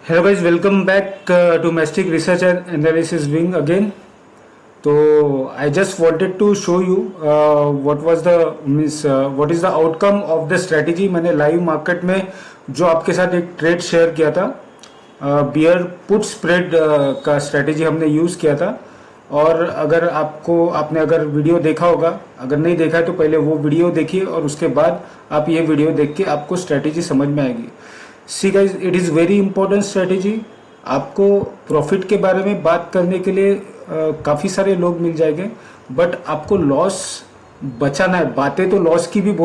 Hello guys, welcome back to Mastic research and analysis wing again. तो I just wanted to show you what was the means what is the outcome of the strategy. मैंने live market में जो आपके साथ एक trade share किया था, bear put spread का स्ट्रेटेजी हमने यूज़ किया था। और अगर आपने अगर वीडियो देखा होगा, अगर नहीं देखा है तो पहले वो वीडियो देखिए और उसके बाद आप ये वीडियो देख के आपको स्ट्रेटेजी समझ में आएगी। See guys, it is very important strategy. आपको प्रॉफिट के बारे में बात करने के लिए काफ़ी सारे लोग मिल जाएंगे, बट आपको लॉस बचाना है। बातें तो लॉस की भी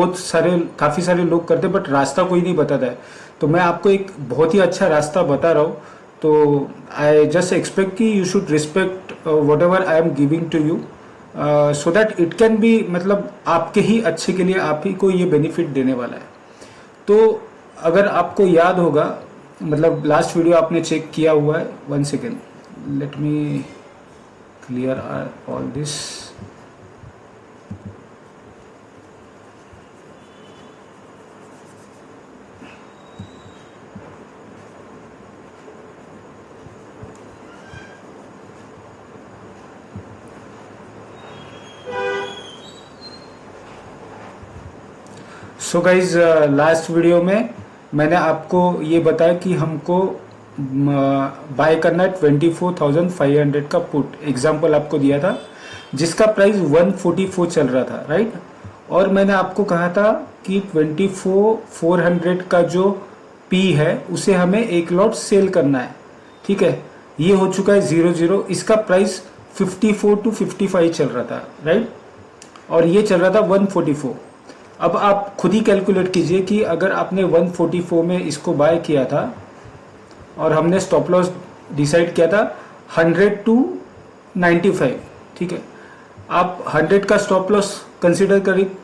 काफ़ी सारे लोग करते हैं, बट रास्ता कोई नहीं बताता है। तो मैं आपको एक बहुत ही अच्छा रास्ता बता रहा हूँ। तो आई जस्ट एक्सपेक्ट कि you should respect whatever I am giving to you, so that it can be, मतलब आपके ही अच्छे के लिए आप ही को ये बेनिफिट देने वाला है। तो अगर आपको याद होगा, मतलब लास्ट वीडियो आपने चेक किया हुआ है, 1 second, let me clear all this. So guys, last video में मैंने आपको ये बताया कि हमको बाय करना है 24,500 का पुट। एग्जांपल आपको दिया था जिसका प्राइस 144 चल रहा था, राइट। और मैंने आपको कहा था कि 24,400 का जो पी है उसे हमें एक लॉट सेल करना है, ठीक है। ये हो चुका है 00। इसका प्राइस 54 to 55 चल रहा था, राइट। और ये चल रहा था 144। अब आप खुद ही कैलकुलेट कीजिए कि अगर आपने 144 में इसको बाय किया था और हमने स्टॉप लॉस डिसाइड किया था 100 to 95, ठीक है। आप 100 का स्टॉप लॉस कंसीडर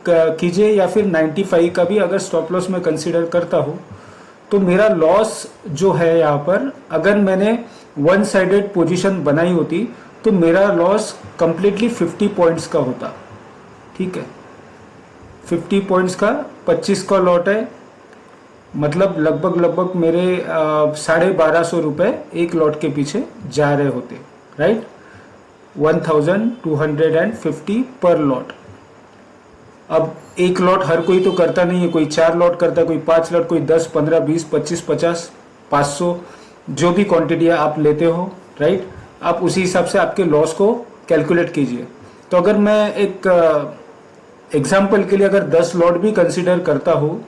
कीजिए या फिर 95 का भी अगर स्टॉप लॉस में कंसीडर करता हूँ, तो मेरा लॉस जो है यहाँ पर, अगर मैंने वन साइडेड पोजीशन बनाई होती तो मेरा लॉस कंप्लीटली 50 पॉइंट्स का होता, ठीक है। 50 पॉइंट्स का 25 का लॉट है, मतलब लगभग मेरे 1250 रुपये एक लॉट के पीछे जा रहे होते, राइट। 1250 पर लॉट। अब एक लॉट हर कोई तो करता नहीं है, कोई 4 लॉट करता है, कोई 5 लॉट, कोई 10, 15, 20, 25, 50, 500, जो भी क्वांटिटी आप लेते हो, राइट। आप उसी हिसाब से आपके लॉस को कैलकुलेट कीजिए। तो अगर मैं एक एग्जाम्पल के लिए अगर 10 लॉट भी कंसीडर करता हूँ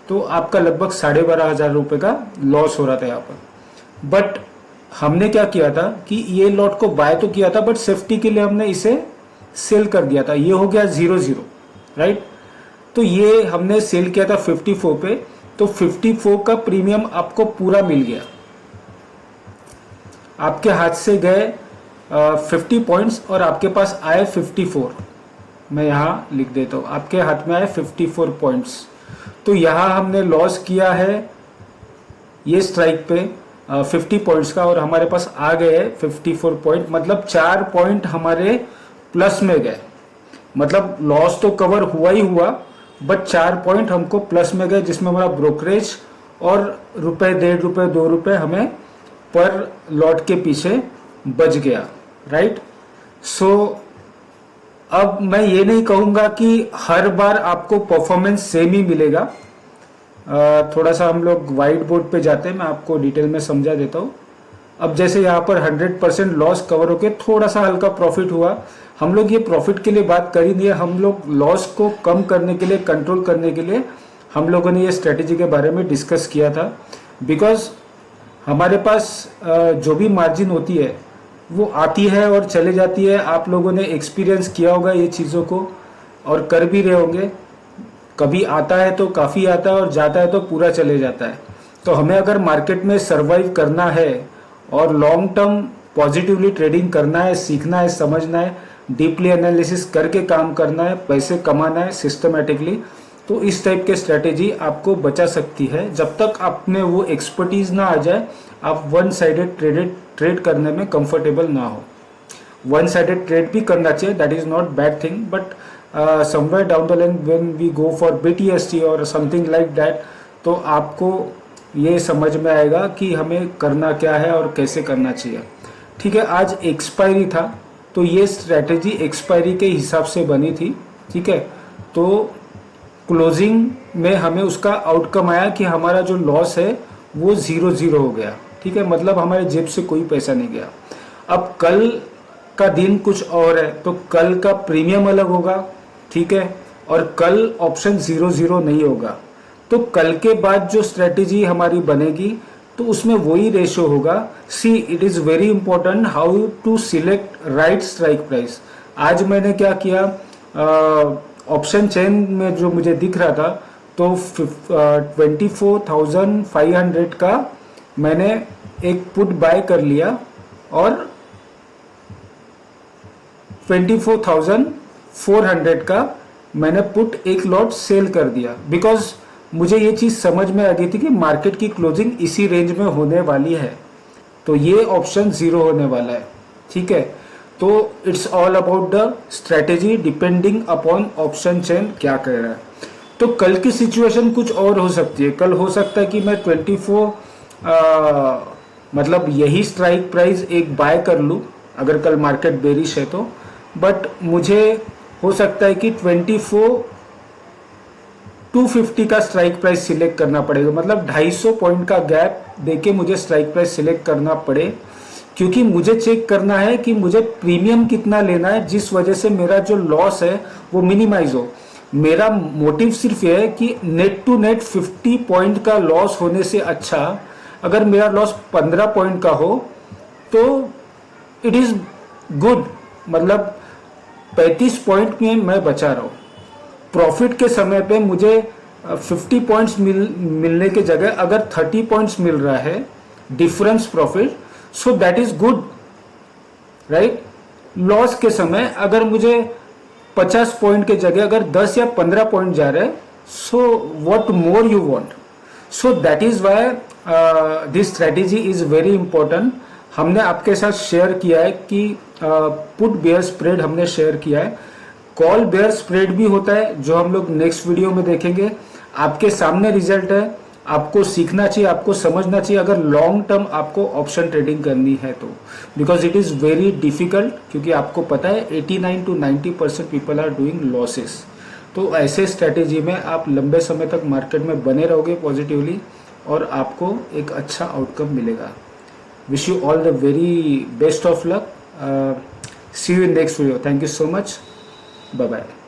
तो आपका लगभग 12,500 रुपये का लॉस हो रहा था यहाँ पर। बट हमने क्या किया था कि ये लॉट को बाय तो किया था, बट सेफ्टी के लिए हमने इसे सेल कर दिया था। ये हो गया 00, राइट। तो ये हमने सेल किया था 54 पे, तो 54 का प्रीमियम आपको पूरा मिल गया। आपके हाथ से गए 50 पॉइंट्स और आपके पास आए 54। मैं यहाँ लिख देता हूँ, आपके हाथ में आए 54 पॉइंट्स। तो यहाँ हमने लॉस किया है ये स्ट्राइक पे 50 पॉइंट्स का, और हमारे पास आ गए 54 पॉइंट, मतलब 4 पॉइंट हमारे प्लस में गए। मतलब लॉस तो कवर हुआ ही हुआ, बट 4 पॉइंट हमको प्लस में गए, जिसमें हमारा ब्रोकरेज और रुपए, 1.5 रुपए, 2 रुपए हमें पर लॉट के पीछे बच गया, राइट। सो अब मैं ये नहीं कहूंगा कि हर बार आपको परफॉर्मेंस सेम ही मिलेगा। थोड़ा सा हम लोग व्हाइट बोर्ड पे जाते हैं, मैं आपको डिटेल में समझा देता हूँ। अब जैसे यहाँ पर 100% लॉस कवर होके थोड़ा सा हल्का प्रॉफिट हुआ। हम लोग ये प्रॉफिट के लिए बात कर ही नहीं है, हम लोग लॉस को कम करने के लिए, कंट्रोल करने के लिए हम लोगों ने ये स्ट्रेटेजी के बारे में डिस्कस किया था। बिकॉज हमारे पास जो भी मार्जिन होती है वो आती है और चले जाती है। आप लोगों ने एक्सपीरियंस किया होगा ये चीज़ों को और कर भी रहे होंगे। कभी आता है तो काफ़ी आता है और जाता है तो पूरा चले जाता है। तो हमें अगर मार्केट में सर्वाइव करना है और लॉन्ग टर्म पॉजिटिवली ट्रेडिंग करना है, सीखना है, समझना है, डीपली एनालिसिस करके काम करना है, पैसे कमाना है सिस्टमेटिकली, तो इस टाइप के स्ट्रेटेजी आपको बचा सकती है। जब तक आप में वो एक्सपर्टीज ना आ जाए, आप वन साइडेड ट्रेड करने में कंफर्टेबल ना हो। वन साइडेड ट्रेड भी करना चाहिए, that is not bad thing, but somewhere down the line when we go for BTST और समथिंग लाइक दैट, तो आपको ये समझ में आएगा कि हमें करना क्या है और कैसे करना चाहिए। ठीक है, आज एक्सपायरी था तो ये स्ट्रैटेजी एक्सपायरी के हिसाब से बनी थी। ठीक है, तो क्लोजिंग में हमें उसका आउटकम आया कि हमारा जो लॉस है वो 0-0 हो गया। ठीक है, मतलब हमारे जेब से कोई पैसा नहीं गया। अब कल का दिन कुछ और है, तो कल का प्रीमियम अलग होगा। ठीक है, और कल ऑप्शन 0-0 नहीं होगा, तो कल के बाद जो स्ट्रेटेजी हमारी बनेगी तो उसमें वही रेशियो होगा। See, it is very important how to select right strike price. आज मैंने क्या किया, ऑप्शन चेन में जो मुझे दिख रहा था तो 24,500 का मैंने एक पुट बाय कर लिया और 24,400 का मैंने पुट एक लॉट सेल कर दिया, बिकॉज मुझे ये चीज समझ में आ गई थी कि मार्केट की क्लोजिंग इसी रेंज में होने वाली है, तो ये ऑप्शन 0 होने वाला है। ठीक है, तो it's all about the strategy depending upon option chain क्या कह रहा है। तो कल की सिचुएशन कुछ और हो सकती है। कल हो सकता है कि मैं 24 मतलब यही स्ट्राइक प्राइस एक बाय कर लूं अगर कल मार्केट बेरिश है तो, बट मुझे हो सकता है कि 24,250 का स्ट्राइक प्राइस सिलेक्ट करना पड़ेगा, मतलब 250 पॉइंट का गैप देके मुझे स्ट्राइक प्राइस सिलेक्ट करना पड़े, क्योंकि मुझे चेक करना है कि मुझे प्रीमियम कितना लेना है जिस वजह से मेरा जो लॉस है वो मिनिमाइज हो। मेरा मोटिव सिर्फ ये है कि नेट टू नेट 50 पॉइंट का लॉस होने से अच्छा अगर मेरा लॉस 15 पॉइंट का हो तो इट इज गुड, मतलब 35 पॉइंट में मैं बचा रहा हूं। प्रॉफिट के समय पे मुझे 50 पॉइंट्स मिलने के जगह अगर 30 पॉइंट्स मिल रहा है difference profit, so that is good, right. Loss के समय अगर मुझे 50 पॉइंट के जगह अगर 10 या 15 पॉइंट जा रहे हैं, so what more you want. So that is why this strategy is very important. हमने आपके साथ शेयर किया है कि पुट बेयर स्प्रेड हमने शेयर किया है, कॉल बेयर स्प्रेड भी होता है जो हम लोग नेक्स्ट वीडियो में देखेंगे। आपके सामने रिजल्ट है, आपको सीखना चाहिए, आपको समझना चाहिए अगर लॉन्ग टर्म आपको ऑप्शन ट्रेडिंग करनी है तो, because it is very difficult, क्योंकि आपको पता है 89 to 90% people are doing losses. तो ऐसे स्ट्रेटेजी में आप लंबे समय तक मार्केट में बने रहोगे पॉजिटिवली और आपको एक अच्छा आउटकम मिलेगा। Wish you all the very best of luck. See you in next video. Thank you so much, bye bye.